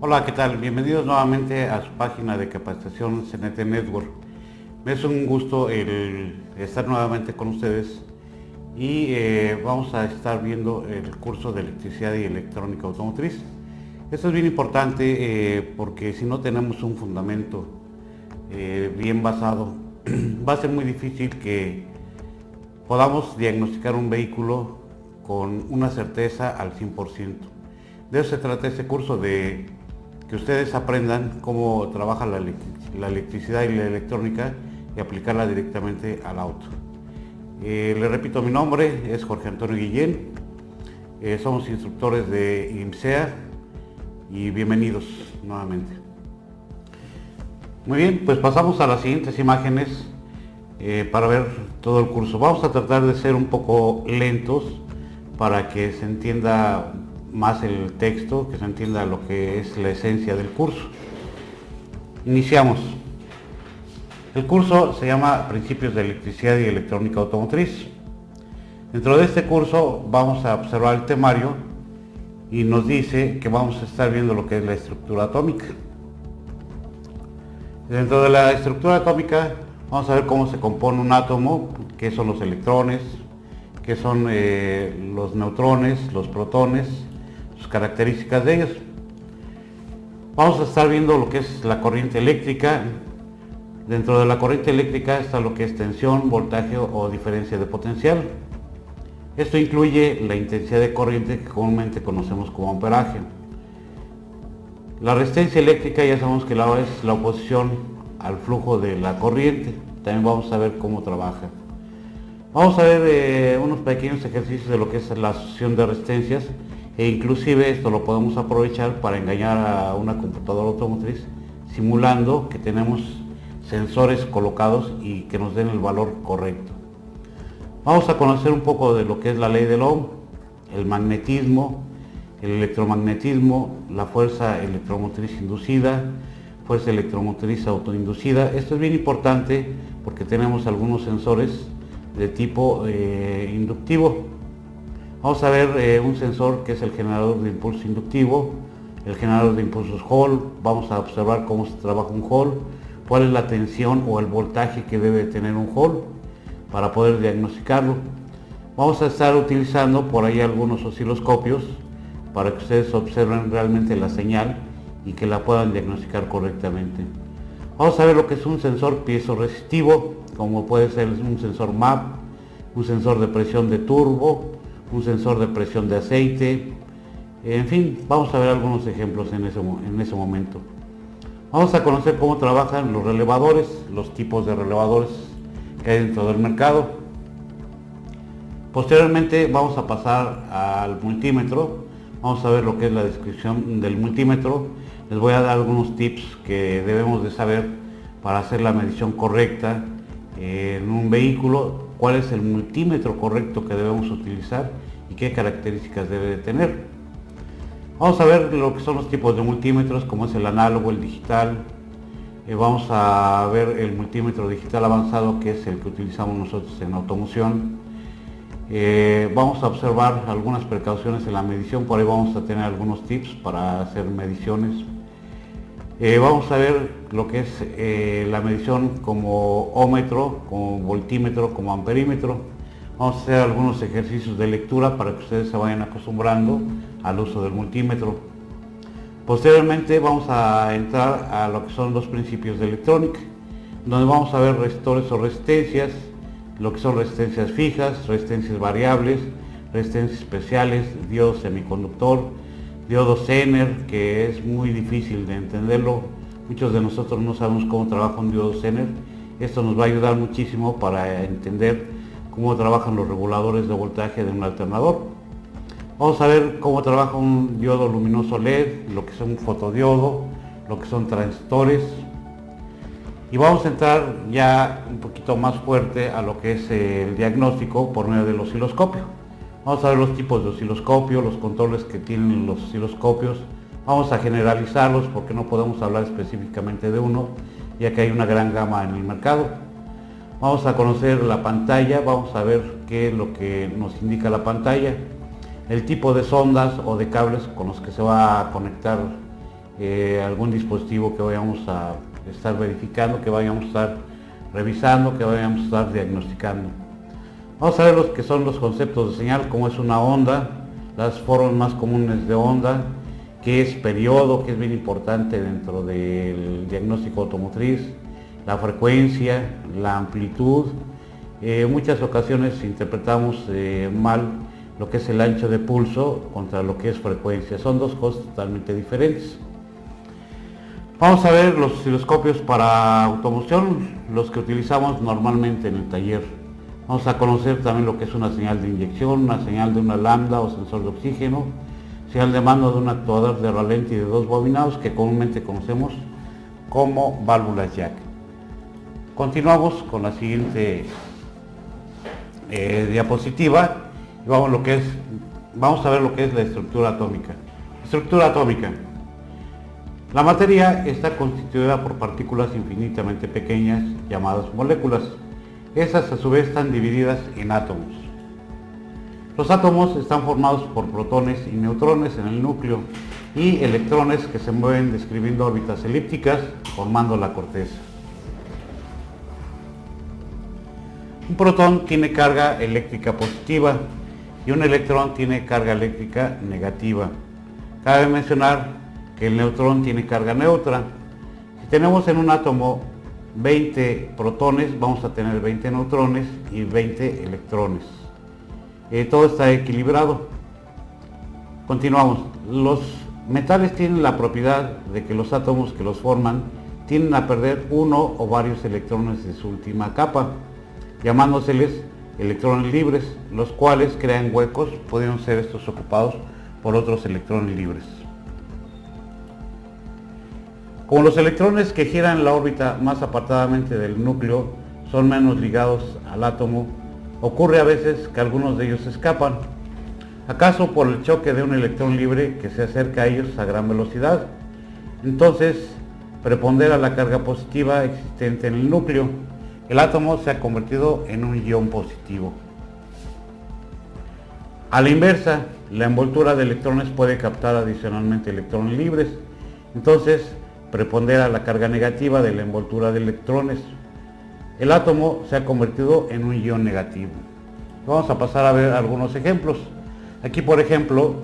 Hola, ¿qué tal? Bienvenidos nuevamente a su página de capacitación CNT Network. Me es un gusto el estar nuevamente con ustedes y vamos a estar viendo el curso de electricidad y electrónica automotriz. Esto es bien importante porque si no tenemos un fundamento bien basado, va a ser muy difícil que podamos diagnosticar un vehículo con una certeza al 100%. De eso se trata este curso, de que ustedes aprendan cómo trabaja la electricidad y la electrónica y aplicarla directamente al auto. Le repito, mi nombre es Jorge Antonio Guillén, somos instructores de IMSEA y bienvenidos nuevamente. Muy bien, pues pasamos a las siguientes imágenes para ver todo el curso. Vamos a tratar de ser un poco lentos para que se entienda más el texto, que se entienda lo que es la esencia del curso. Iniciamos. El curso se llama Principios de Electricidad y Electrónica Automotriz. Dentro de este curso vamos a observar el temario y nos dice que vamos a estar viendo lo que es la estructura atómica. Dentro de la estructura atómica vamos a ver cómo se compone un átomo, qué son los electrones, qué son los neutrones, los protones, sus características de ellos. Vamos a estar viendo lo que es la corriente eléctrica. Dentro de la corriente eléctrica está lo que es tensión, voltaje o diferencia de potencial. Esto incluye la intensidad de corriente, que comúnmente conocemos como amperaje. La resistencia eléctrica ya sabemos que es la oposición al flujo de la corriente. También vamos a ver cómo trabaja. Vamos a ver unos pequeños ejercicios de lo que es la asociación de resistencias, e inclusive esto lo podemos aprovechar para engañar a una computadora automotriz, simulando que tenemos sensores colocados y que nos den el valor correcto. Vamos a conocer un poco de lo que es la ley del Ohm, el magnetismo, el electromagnetismo, la fuerza electromotriz inducida, fuerza electromotriz autoinducida. Esto es bien importante porque tenemos algunos sensores de tipo inductivo. Vamos a ver un sensor que es el generador de impulso inductivo, el generador de impulsos Hall. Vamos a observar cómo se trabaja un Hall, cuál es la tensión o el voltaje que debe tener un Hall para poder diagnosticarlo. Vamos a estar utilizando por ahí algunos osciloscopios para que ustedes observen realmente la señal y que la puedan diagnosticar correctamente. Vamos a ver lo que es un sensor piezoresitivo, como puede ser un sensor MAP, un sensor de presión de turbo, un sensor de presión de aceite. En fin, vamos a ver algunos ejemplos en ese momento. Vamos a conocer cómo trabajan los relevadores, los tipos de relevadores que hay dentro del mercado. Posteriormente vamos a pasar al multímetro. Vamos a ver lo que es la descripción del multímetro. Les voy a dar algunos tips que debemos de saber para hacer la medición correcta en un vehículo, cuál es el multímetro correcto que debemos utilizar y qué características debe de tener. Vamos a ver lo que son los tipos de multímetros, como es el análogo, el digital. Vamos a ver el multímetro digital avanzado, que es el que utilizamos nosotros en automoción. Vamos a observar algunas precauciones en la medición, por ahí vamos a tener algunos tips para hacer mediciones. Vamos a ver lo que es la medición como ómetro, como voltímetro, como amperímetro. Vamos a hacer algunos ejercicios de lectura para que ustedes se vayan acostumbrando al uso del multímetro. Posteriormente vamos a entrar a lo que son los principios de electrónica, donde vamos a ver resistores o resistencias, lo que son resistencias fijas, resistencias variables, resistencias especiales, diodo semiconductor, diodo Zener, que es muy difícil de entenderlo. Muchos de nosotros no sabemos cómo trabaja un diodo Zener. Esto nos va a ayudar muchísimo para entender cómo trabajan los reguladores de voltaje de un alternador. Vamos a ver cómo trabaja un diodo luminoso LED, lo que es un fotodiodo, lo que son transistores. Y vamos a entrar ya un poquito más fuerte a lo que es el diagnóstico por medio del osciloscopio. Vamos a ver los tipos de osciloscopio, los controles que tienen los osciloscopios. Vamos a generalizarlos porque no podemos hablar específicamente de uno, ya que hay una gran gama en el mercado. Vamos a conocer la pantalla, vamos a ver qué es lo que nos indica la pantalla, el tipo de sondas o de cables con los que se va a conectar algún dispositivo que vayamos a estar verificando, que vayamos a estar revisando, que vayamos a estar diagnosticando. Vamos a ver los que son los conceptos de señal, como es una onda, las formas más comunes de onda, que es periodo, que es bien importante dentro del diagnóstico automotriz, la frecuencia, la amplitud. En muchas ocasiones interpretamos mal lo que es el ancho de pulso contra lo que es frecuencia. Son dos cosas totalmente diferentes. Vamos a ver los osciloscopios para automoción, los que utilizamos normalmente en el taller. Vamos a conocer también lo que es una señal de inyección, una señal de una lambda o sensor de oxígeno, señal de mando de un actuador de ralentí de dos bobinados que comúnmente conocemos como válvulas jack. Continuamos con la siguiente diapositiva y vamos a ver lo que es la estructura atómica. Estructura atómica. La materia está constituida por partículas infinitamente pequeñas llamadas moléculas. Esas a su vez están divididas en átomos. Los átomos están formados por protones y neutrones en el núcleo y electrones que se mueven describiendo órbitas elípticas formando la corteza. Un protón tiene carga eléctrica positiva y un electrón tiene carga eléctrica negativa. Cabe mencionar que el neutrón tiene carga neutra. Si tenemos en un átomo 20 protones, vamos a tener 20 neutrones y 20 electrones. Todo está equilibrado. Continuamos. Los metales tienen la propiedad de que los átomos que los forman tienden a perder uno o varios electrones de su última capa, llamándoseles electrones libres, los cuales crean huecos, pueden ser estos ocupados por otros electrones libres. Como los electrones que giran en la órbita más apartadamente del núcleo son menos ligados al átomo, ocurre a veces que algunos de ellos escapan, acaso por el choque de un electrón libre que se acerca a ellos a gran velocidad. Entonces prepondera la carga positiva existente en el núcleo. El átomo se ha convertido en un ion positivo. A la inversa, la envoltura de electrones puede captar adicionalmente electrones libres. Entonces prepondera la carga negativa de la envoltura de electrones. El átomo se ha convertido en un ion negativo. Vamos a pasar a ver algunos ejemplos. Aquí, por ejemplo,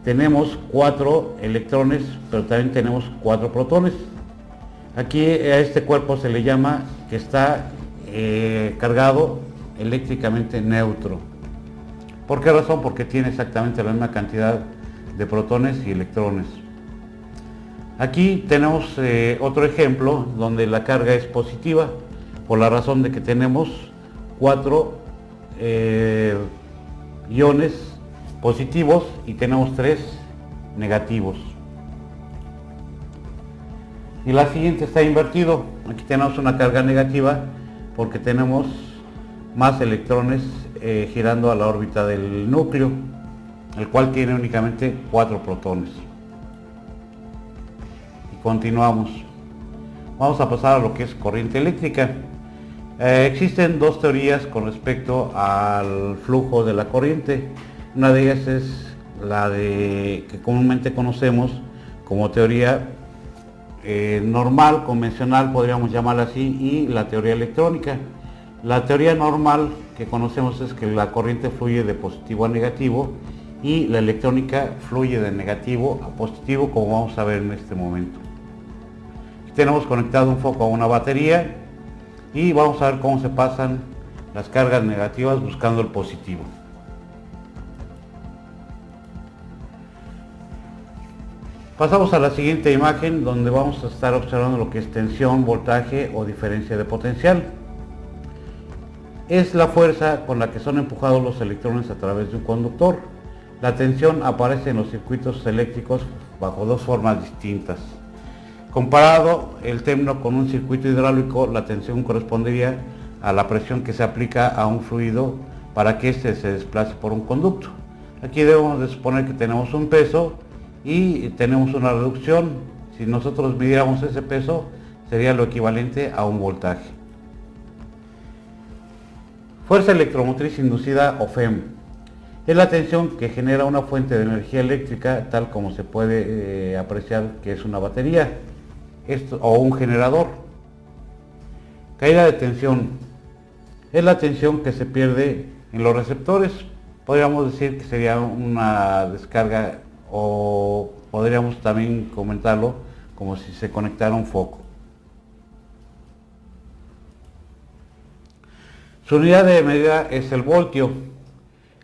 tenemos 4 electrones, pero también tenemos 4 protones. Aquí a este cuerpo se le llama que está cargado eléctricamente neutro. ¿Por qué razón? Porque tiene exactamente la misma cantidad de protones y electrones. Aquí tenemos otro ejemplo donde la carga es positiva, por la razón de que tenemos 4 iones positivos y tenemos 3 negativos. Y la siguiente está invertido. Aquí tenemos una carga negativa porque tenemos más electrones girando a la órbita del núcleo, el cual tiene únicamente 4 protones. Continuamos. Vamos a pasar a lo que es corriente eléctrica. Existen dos teorías con respecto al flujo de la corriente. Una de ellas es la que comúnmente conocemos como teoría normal, convencional, podríamos llamarla así, y la teoría electrónica. La teoría normal que conocemos es que la corriente fluye de positivo a negativo y la electrónica fluye de negativo a positivo, como vamos a ver en este momento. Tenemos conectado un foco a una batería y vamos a ver cómo se pasan las cargas negativas buscando el positivo. Pasamos a la siguiente imagen donde vamos a estar observando lo que es tensión, voltaje o diferencia de potencial. Es la fuerza con la que son empujados los electrones a través de un conductor. La tensión aparece en los circuitos eléctricos bajo dos formas distintas. Comparado el término con un circuito hidráulico, la tensión correspondería a la presión que se aplica a un fluido para que éste se desplace por un conducto. Aquí debemos de suponer que tenemos un peso y tenemos una reducción. Si nosotros midiéramos ese peso, sería lo equivalente a un voltaje. Fuerza electromotriz inducida o FEM. Es la tensión que genera una fuente de energía eléctrica, tal como se puede apreciar que es una batería o un generador. Caída de tensión es la tensión que se pierde en los receptores. Podríamos decir que sería una descarga, o podríamos también comentarlo como si se conectara un foco. Su unidad de medida es el voltio.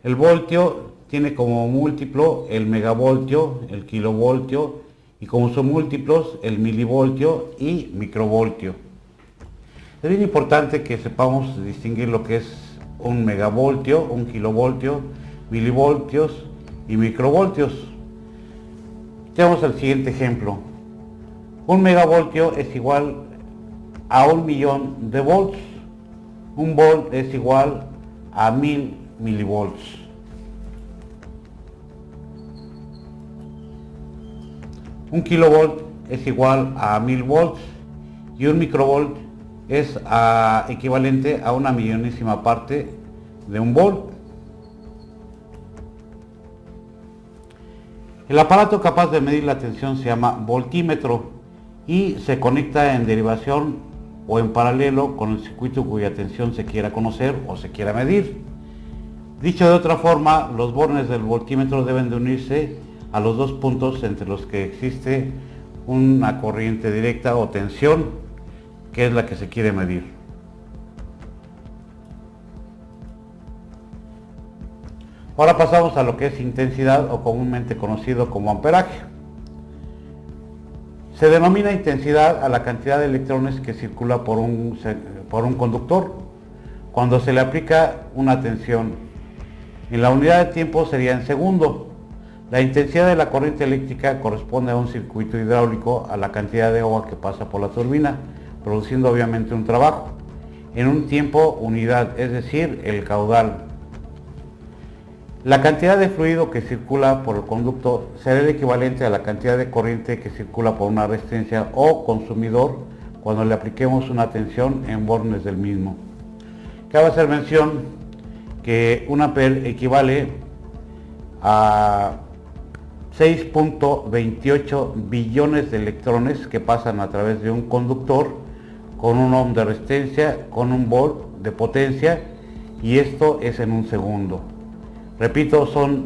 El voltio tiene como múltiplo el megavoltio, el kilovoltio, y como son múltiplos el milivoltio y microvoltio. Es bien importante que sepamos distinguir lo que es un megavoltio, un kilovoltio, milivoltios y microvoltios. Tenemos el siguiente ejemplo. Un megavoltio es igual a 1.000.000 de volts. Un volt es igual a 1000 milivolts. Un kilovolt es igual a 1000 volts y un microvolt es equivalente a una millonésima parte de un volt. El aparato capaz de medir la tensión se llama voltímetro y se conecta en derivación o en paralelo con el circuito cuya tensión se quiera conocer o se quiera medir. Dicho de otra forma, los bornes del voltímetro deben de unirse a los dos puntos entre los que existe una corriente directa o tensión, que es la que se quiere medir. Ahora pasamos a lo que es intensidad, o comúnmente conocido como amperaje. Se denomina intensidad a la cantidad de electrones que circula por un conductor cuando se le aplica una tensión. En la unidad de tiempo sería en segundo. La intensidad de la corriente eléctrica corresponde a un circuito hidráulico, a la cantidad de agua que pasa por la turbina, produciendo obviamente un trabajo, en un tiempo unidad, es decir, el caudal. La cantidad de fluido que circula por el conducto será el equivalente a la cantidad de corriente que circula por una resistencia o consumidor cuando le apliquemos una tensión en bornes del mismo. Cabe hacer mención que un ampere equivale a 6.28 billones de electrones que pasan a través de un conductor con un ohm de resistencia, con un volt de potencia, y esto es en un segundo. Repito, son